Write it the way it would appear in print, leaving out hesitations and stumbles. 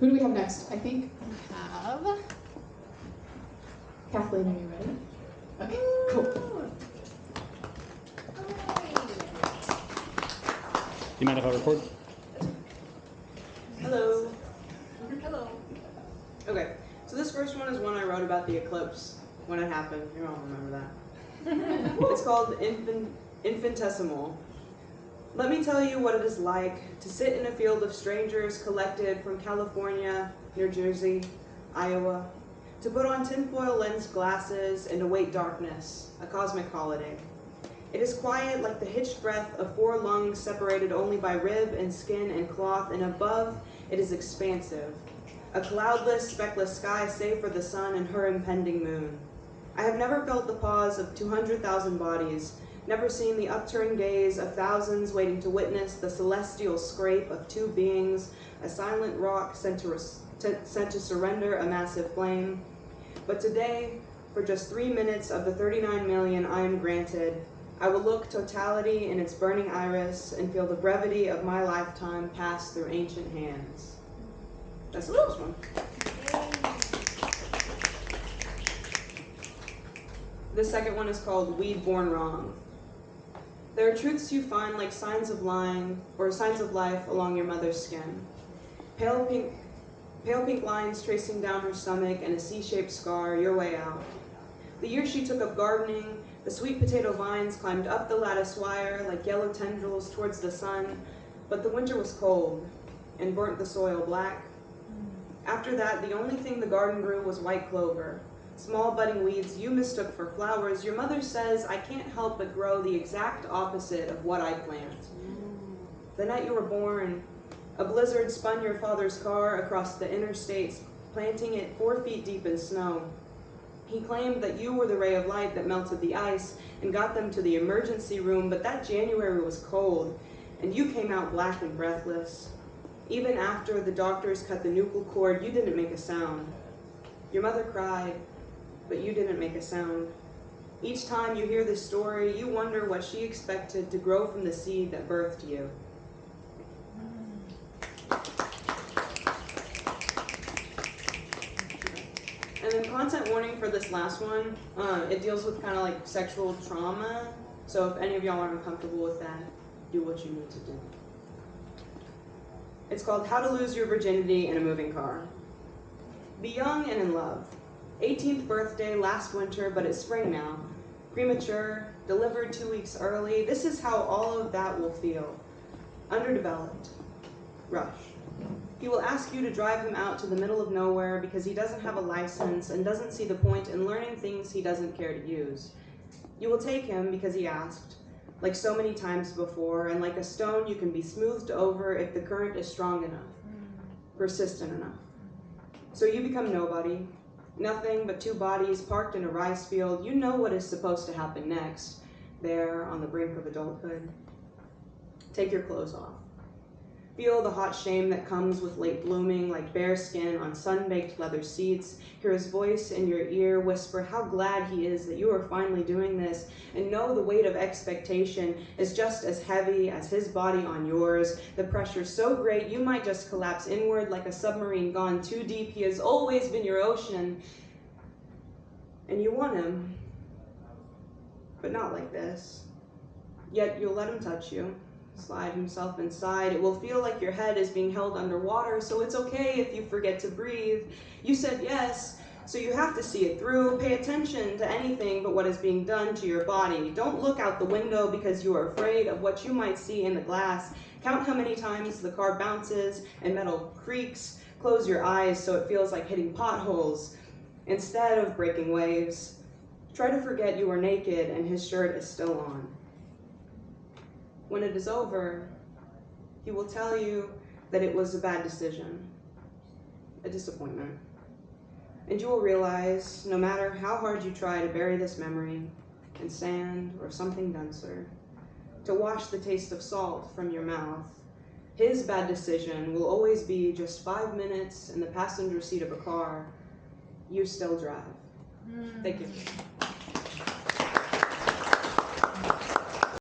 Who do we have next? I think we have Kathleen. Are you ready? Okay, cool. You mind if I record? Hello. Hello. Okay, so this first one is one I wrote about the eclipse when it happened. You all remember that. It's called Infinitesimal. Let me tell you what it is like to sit in a field of strangers collected from California, New Jersey, Iowa, to put on tinfoil lensed glasses and await darkness, a cosmic holiday. It is quiet like the hitched breath of four lungs separated only by rib and skin and cloth, and above it is expansive, a cloudless, speckless sky save for the sun and her impending moon. I have never felt the pause of 200,000 bodies, never seen the upturned gaze of thousands waiting to witness the celestial scrape of two beings, a silent rock sent to surrender a massive flame. But today, for just 3 minutes of the 39 million I am granted, I will look totality in its burning iris and feel the brevity of my lifetime pass through ancient hands. That's the first one. The second one is called Weed Born Wrong. There are truths you find like signs of line or signs of life along your mother's skin. Pale pink lines tracing down her stomach and a C-shaped scar your way out. The year she took up gardening, the sweet potato vines climbed up the lattice wire like yellow tendrils towards the sun, but the winter was cold and burnt the soil black. After that, the only thing the garden grew was white clover. Small budding weeds you mistook for flowers. Your mother says I can't help but grow the exact opposite of what I plant. The night you were born, a blizzard spun your father's car across the interstates, planting it 4 feet deep in snow. He claimed that you were the ray of light that melted the ice and got them to the emergency room, but that January was cold, and you came out black and breathless. Even after the doctors cut the nuchal cord, you didn't make a sound. Your mother cried, but you didn't make a sound. Each time you hear this story, you wonder what she expected to grow from the seed that birthed you. And then content warning for this last one, it deals with kind of like sexual trauma. So if any of y'all are uncomfortable with that, do what you need to do. It's called How to Lose Your Virginity in a Moving Car. Be young and in love. 18th birthday last winter, but it's spring now. Premature, delivered 2 weeks early. This is how all of that will feel. Underdeveloped. Rush. He will ask you to drive him out to the middle of nowhere because he doesn't have a license and doesn't see the point in learning things he doesn't care to use. You will take him because he asked, like so many times before, and like a stone you can be smoothed over if the current is strong enough, persistent enough. So you become nobody, nothing but two bodies parked in a rice field. You know what is supposed to happen next, there on the brink of adulthood. Take your clothes off. Feel the hot shame that comes with late blooming, like bare skin on sun-baked leather seats. Hear his voice in your ear whisper how glad he is that you are finally doing this, and know the weight of expectation is just as heavy as his body on yours. The pressure so great you might just collapse inward like a submarine gone too deep. He has always been your ocean, and you want him, but not like this. Yet you'll let him touch you. Slide himself inside. It will feel like your head is being held underwater, so it's okay if you forget to breathe. You said yes, so you have to see it through. Pay attention to anything but what is being done to your body. Don't look out the window because you are afraid of what you might see in the glass. Count how many times the car bounces and metal creaks. Close your eyes so it feels like hitting potholes instead of breaking waves. Try to forget you are naked and his shirt is still on. When it is over, he will tell you that it was a bad decision, a disappointment. And you will realize, no matter how hard you try to bury this memory in sand or something denser, to wash the taste of salt from your mouth, his bad decision will always be just 5 minutes in the passenger seat of a car you still drive. Thank you.